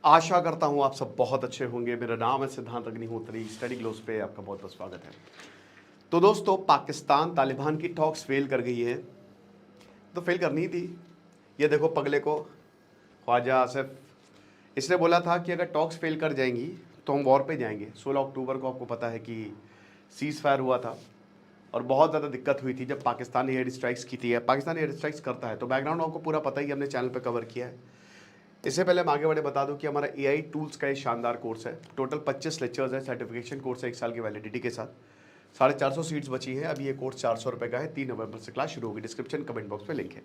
आशा करता हूँ आप सब बहुत अच्छे होंगे। मेरा नाम है सिद्धांत अग्निहोत्री। स्टडी ग्लोस पे आपका बहुत बहुत स्वागत है। तो दोस्तों, पाकिस्तान तालिबान की टॉक्स फेल कर गई है, तो फेल करनी ही थी। ये देखो पगले को, ख्वाजा आसिफ, इसने बोला था कि अगर टॉक्स फेल कर जाएंगी तो हम वॉर पे जाएंगे। 16 अक्टूबर को आपको पता है कि सीज़ फायर हुआ था और बहुत ज़्यादा दिक्कत हुई थी जब पाकिस्तान ने एयर स्ट्राइक्स की थी। पाकिस्तान एयर स्ट्राइक्स करता है तो बैकग्राउंड आपको पूरा पता ही, हमने चैनल पर कवर किया है। इससे पहले हम आगे बढ़े बता दूं कि हमारा एआई टूल्स का एक शानदार कोर्स है। टोटल 25 लेक्चर्स है, सर्टिफिकेशन कोर्स है 1 साल की वैलिडिटी के साथ। 450 सीट्स बची हैं। अभी ये कोर्स 400 रुपये का है। 3 नवंबर से क्लास शुरू होगी। डिस्क्रिप्शन कमेंट बॉक्स में लिंक है।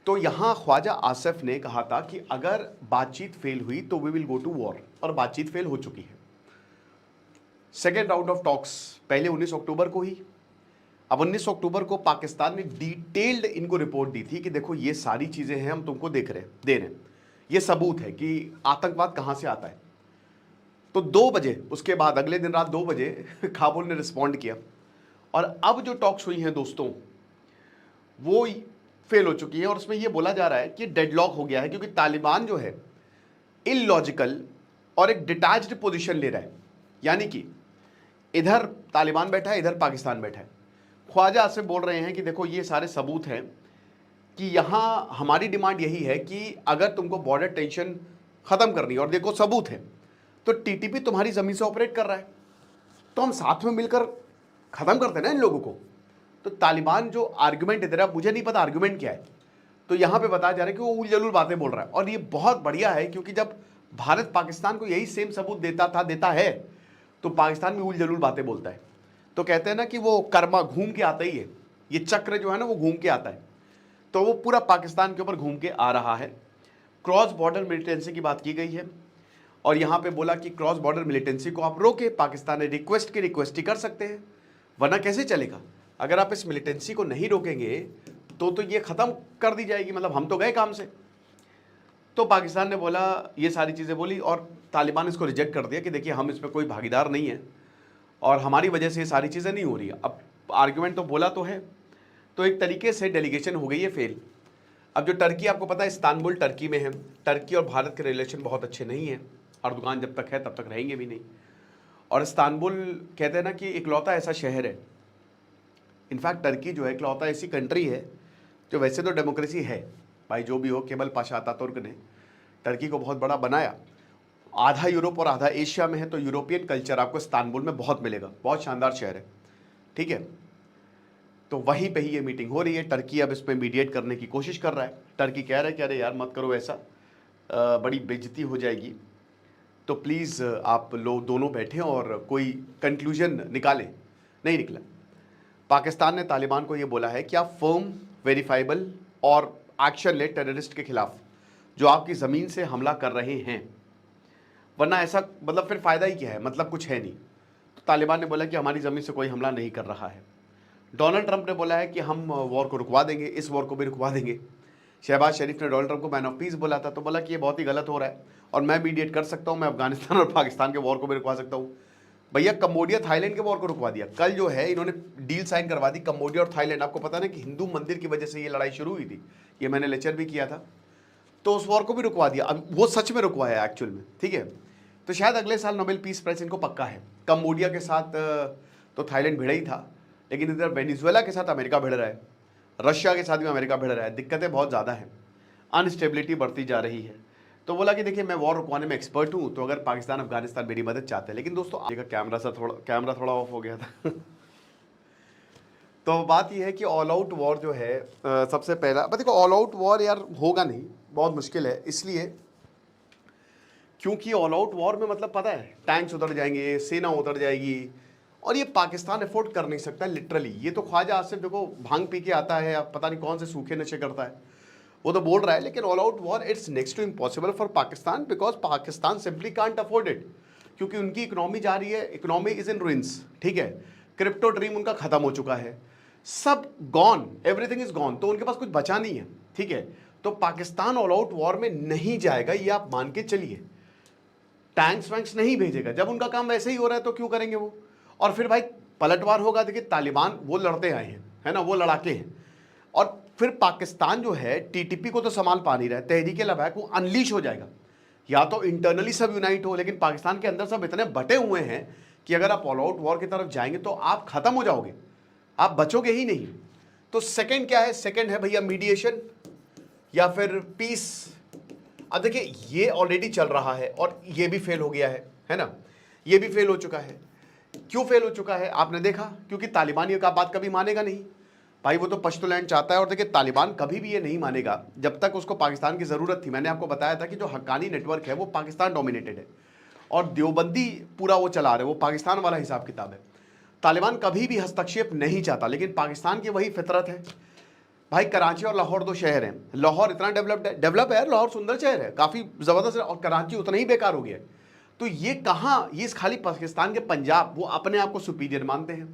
तो यहाँ ख्वाजा आसिफ ने कहा था कि अगर बातचीत फेल हुई तो we will go to war, और बातचीत फेल हो चुकी है। सेकेंड राउंड ऑफ टॉक्स पहले 19 अक्टूबर को ही। अब 19 अक्टूबर को पाकिस्तान ने डिटेल्ड इनको रिपोर्ट दी थी कि देखो ये सारी चीज़ें हैं, हम तुमको दे रहे हैं, ये सबूत है कि आतंकवाद कहां से आता है। तो 2 बजे उसके बाद अगले दिन रात 2 बजे काबुल ने रिस्पॉन्ड किया। और अब जो टॉक्स हुई हैं दोस्तों, वो फेल हो चुकी है। और उसमें ये बोला जा रहा है कि डेडलॉक हो गया है क्योंकि तालिबान जो है इलॉजिकल और एक डिटैच्ड पोजीशन ले रहा है। यानी कि इधर तालिबान बैठा है, इधर पाकिस्तान बैठा है। ख्वाजा आसिफ बोल रहे हैं कि देखो ये सारे सबूत हैं कि यहाँ हमारी डिमांड यही है कि अगर तुमको बॉर्डर टेंशन खत्म करनी है, और देखो सबूत है, तो टीटीपी तुम्हारी जमीन से ऑपरेट कर रहा है, तो हम साथ में मिलकर खत्म करते हैं ना इन लोगों को। तो तालिबान जो आर्गुमेंट दे रहा है, मुझे नहीं पता आर्गुमेंट क्या है, तो यहाँ पे बताया जा रहा है कि वो उलझुल बातें बोल रहा है। और ये बहुत बढ़िया है क्योंकि जब भारत पाकिस्तान को यही सेम सबूत देता है तो पाकिस्तान भी उलझुल बातें बोलता है। तो कहते हैं ना कि वो कर्मा घूम के आता ही है, ये चक्र जो है ना वो घूम के आता है। तो वो पूरा पाकिस्तान के ऊपर घूम के आ रहा है। क्रॉस बॉर्डर मिलिटेंसी की बात की गई है और यहाँ पे बोला कि क्रॉस बॉर्डर मिलिटेंसी को आप रोके। पाकिस्तान ने रिक्वेस्ट ही कर सकते हैं, वरना कैसे चलेगा। अगर आप इस मिलिटेंसी को नहीं रोकेंगे तो ये ख़त्म कर दी जाएगी, मतलब हम तो गए काम से। तो पाकिस्तान ने बोला, ये सारी चीज़ें बोली और तालिबान इसको रिजेक्ट कर दिया कि देखिए हम इसमें कोई भागीदार नहीं है और हमारी वजह से ये सारी चीज़ें नहीं हो रही है। अब आर्ग्यूमेंट तो बोला तो है, तो एक तरीके से डेलीगेशन हो गई है फेल। अब जो टर्की, आपको पता है इस्तांबुल टर्की में है। टर्की और भारत के रिलेशन बहुत अच्छे नहीं हैं। अर्दोगान जब तक है तब तक रहेंगे भी नहीं। और इस्तांबुल कहते हैं ना कि इकलौता ऐसा शहर है, इनफैक्ट टर्की जो है इकलौता ऐसी कंट्री है जो वैसे तो डेमोक्रेसी है भाई, जो भी हो, केवल पाशा अतातुर्क ने टर्की को बहुत बड़ा बनाया। आधा यूरोप और आधा एशिया में है, तो यूरोपियन कल्चर आपको इस्तांबुल में बहुत मिलेगा। बहुत शानदार शहर है, ठीक है। तो वहीं पे ही ये मीटिंग हो रही है। टर्की अब इसमें मीडिएट करने की कोशिश कर रहा है। टर्की कह रहा है कि अरे यार मत करो ऐसा, बड़ी बेइज्जती हो जाएगी, तो प्लीज़ आप लोग दोनों बैठें और कोई कंक्लूजन निकालें। नहीं निकला। पाकिस्तान ने तालिबान को ये बोला है कि आप फर्म, वेरीफाइबल और एक्शन ले टेररिस्ट के खिलाफ जो आपकी ज़मीन से हमला कर रहे हैं, वरना ऐसा मतलब फिर फ़ायदा ही क्या है, मतलब कुछ है नहीं। तो तालिबान ने बोला कि हमारी ज़मीन से कोई हमला नहीं कर रहा है। डोनाल्ड ट्रंप ने बोला है कि हम वॉर को रुकवा देंगे, इस वॉर को भी रुकवा देंगे। शहबाज शरीफ ने डोनाल्ड ट्रंप को मैन ऑफ पीस बोला था, तो बोला कि ये बहुत ही गलत हो रहा है और मैं मीडिएट कर सकता हूँ, मैं अफगानिस्तान और पाकिस्तान के वॉर को भी रुकवा सकता हूँ। भैया कंबोडिया थाईलैंड के वॉर को रुकवा दिया। कल जो है इन्होंने डील साइन करवा दी कंबोडिया और थाईलैंड। आपको पता ना कि हिंदू मंदिर की वजह से ये लड़ाई शुरू हुई थी, ये मैंने लेक्चर भी किया था। तो उस वॉर को भी रुकवा दिया। अब वो सच में रुकवाया एक्चुअल में, ठीक है। तो शायद अगले साल नोबेल पीस प्राइज इनको पक्का है। कंबोडिया के साथ तो थाईलैंड भिड़ा ही था, लेकिन इधर वेनेजुएला के साथ अमेरिका भिड़ रहा है, रशिया के साथ भी अमेरिका भिड़ रहा है। दिक्कतें बहुत ज़्यादा हैं, अनस्टेबिलिटी बढ़ती जा रही है। तो बोला कि देखिए मैं वॉर रुकवाने में एक्सपर्ट हूँ, तो अगर पाकिस्तान अफगानिस्तान मेरी मदद चाहते हैं। लेकिन दोस्तों कैमरा थोड़ा ऑफ हो गया था तो बात यह है कि ऑल आउट वॉर जो है सबसे पहला, देखो ऑल आउट वॉर यार होगा नहीं, बहुत मुश्किल है। इसलिए क्योंकि ऑल आउट वॉर में मतलब पता है टैंक्स उतर जाएंगे, सेना उतर जाएगी, और ये पाकिस्तान अफोर्ड कर नहीं सकता लिटरली। ये तो ख्वाजा आसिफ देखो भांग पी के आता है, अब पता नहीं कौन से सूखे नशे करता है, वो तो बोल रहा है। लेकिन all out war it's next to impossible for Pakistan, because Pakistan simply can't afford it, क्योंकि उनकी इकोनॉमी जा रही है, इकोनॉमी इज इन रुइंस, ठीक है। क्रिप्टो ड्रीम उनका खत्म हो चुका है, सब गॉन, एवरीथिंग इज गॉन, तो उनके पास कुछ बचा नहीं है, ठीक है। तो पाकिस्तान ऑल आउट वॉर में नहीं जाएगा, ये आप मान के चलिए। टैंक्स वैंक्स नहीं भेजेगा, जब उनका काम वैसे ही हो रहा है तो क्यों करेंगे वो। और फिर भाई पलटवार होगा। देखिए तालिबान वो लड़ते आए हैं, है ना, वो लड़ाके हैं। और फिर पाकिस्तान जो है टीटीपी को तो संभाल पा नहीं रहा है, तहरीक लबैक वो अनलीश हो जाएगा। या तो इंटरनली सब यूनाइट हो, लेकिन पाकिस्तान के अंदर सब इतने बटे हुए हैं कि अगर आप ऑल आउट वॉर की तरफ जाएंगे तो आप खत्म हो जाओगे, आप बचोगे ही नहीं। तो सेकंड क्या है? सेकंड है भैया मीडिएशन या फिर पीस। अब देखिए ये ऑलरेडी चल रहा है और ये भी फेल हो गया है ना, ये भी फेल हो चुका है। क्यों फेल हो चुका है आपने देखा? क्योंकि तालिबान ये का बात कभी मानेगा नहीं भाई, वो तो पश्तूलैंड चाहता है। और देखिए तालिबान कभी भी ये नहीं मानेगा जब तक उसको पाकिस्तान की ज़रूरत थी। मैंने आपको बताया था कि जो हक्कानी नेटवर्क है वो पाकिस्तान डोमिनेटेड है और देवबंदी पूरा वो चला रहे, वो पाकिस्तान वाला हिसाब किताब है। तालिबान कभी भी हस्तक्षेप नहीं चाहता, लेकिन पाकिस्तान की वही फितरत है भाई। कराची और लाहौर दो शहर हैं, लाहौर इतना डेवलप है, लाहौर सुंदर शहर है, काफ़ी ज़बरदस्त है, और कराची उतना ही बेकार हो गया है। तो ये कहाँ, ये खाली पाकिस्तान के पंजाब वो अपने आप को सुपीरियर मानते हैं,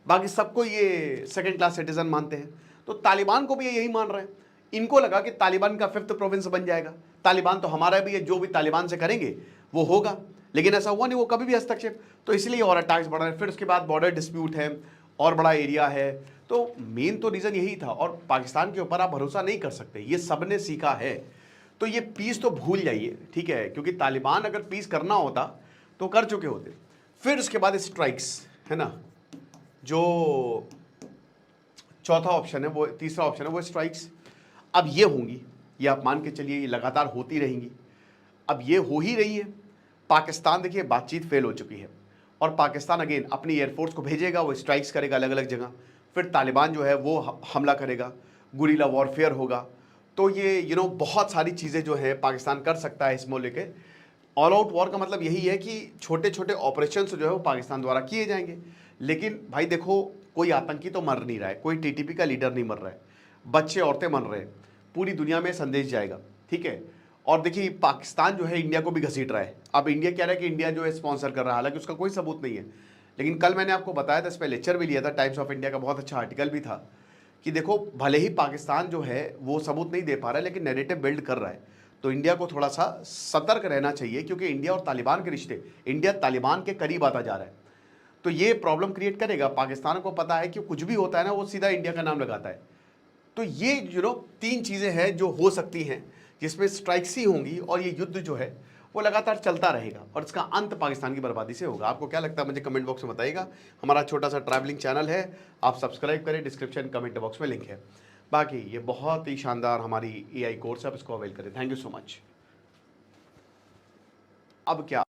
बाकी सबको ये सेकंड क्लास सिटीजन मानते हैं। तो तालिबान को भी ये यही मान रहे हैं। इनको लगा कि तालिबान का 5th प्रोविंस बन जाएगा, तालिबान तो हमारा भी है, जो भी तालिबान से करेंगे वो होगा। लेकिन ऐसा हुआ नहीं, वो कभी भी हस्तक्षेप, तो इसलिए और अटैक्स बढ़ रहे हैं। फिर उसके बाद बॉर्डर डिस्प्यूट है और बड़ा एरिया है, तो मेन तो रीज़न यही था। और पाकिस्तान के ऊपर आप भरोसा नहीं कर सकते, ये सबने सीखा है। तो ये पीस तो भूल जाइए, ठीक है, क्योंकि तालिबान अगर पीस करना होता तो कर चुके होते। फिर उसके बाद स्ट्राइक्स है ना, जो चौथा ऑप्शन है, वो तीसरा ऑप्शन है, वो स्ट्राइक्स। अब ये होंगी, ये आप मान के चलिए, ये लगातार होती रहेंगी। अब ये हो ही रही है। पाकिस्तान देखिए बातचीत फेल हो चुकी है और पाकिस्तान अगेन अपनी एयरफोर्स को भेजेगा, वो स्ट्राइक्स करेगा अलग अलग जगह। फिर तालिबान जो है वो हमला करेगा, गुरिल्ला वॉरफेयर होगा। तो ये बहुत सारी चीज़ें जो है पाकिस्तान कर सकता है इसमें लेके। ऑल आउट वॉर का मतलब यही है कि छोटे छोटे ऑपरेशंस जो है वो पाकिस्तान द्वारा किए जाएंगे। लेकिन भाई देखो, कोई आतंकी तो मर नहीं रहा है, कोई टीटीपी का लीडर नहीं मर रहा है, बच्चे औरतें मर रहे हैं, पूरी दुनिया में संदेश जाएगा, ठीक है। और देखिए पाकिस्तान जो है इंडिया को भी घसीट रहा है। अब इंडिया कह रहा है कि इंडिया जो है स्पॉन्सर कर रहा है, हालांकि उसका कोई सबूत नहीं है। लेकिन कल मैंने आपको बताया था, इस पर लेक्चर भी लिया था, टाइम्स ऑफ इंडिया का बहुत अच्छा आर्टिकल भी था, कि देखो भले ही पाकिस्तान जो है वो सबूत नहीं दे पा रहा है, लेकिन नैरेटिव बिल्ड कर रहा है। तो इंडिया को थोड़ा सा सतर्क रहना चाहिए, क्योंकि इंडिया और तालिबान के रिश्ते, इंडिया तालिबान के करीब आता जा रहा है। तो ये प्रॉब्लम क्रिएट करेगा। पाकिस्तान को पता है कि कुछ भी होता है ना, वो सीधा इंडिया का नाम लगाता है। तो ये 3 चीज़ें हैं जो हो सकती हैं, जिसमें स्ट्राइक्स ही होंगी और ये युद्ध जो है वो लगातार चलता रहेगा और इसका अंत पाकिस्तान की बर्बादी से होगा। आपको क्या लगता है मुझे कमेंट बॉक्स में बताइएगा। हमारा छोटा सा ट्रैवलिंग चैनल है, आप सब्सक्राइब करें, डिस्क्रिप्शन कमेंट बॉक्स में लिंक है। बाकी ये बहुत ही शानदार हमारी AI कोर्स है, आप इसको अवेल करें। Thank you so much. अब क्या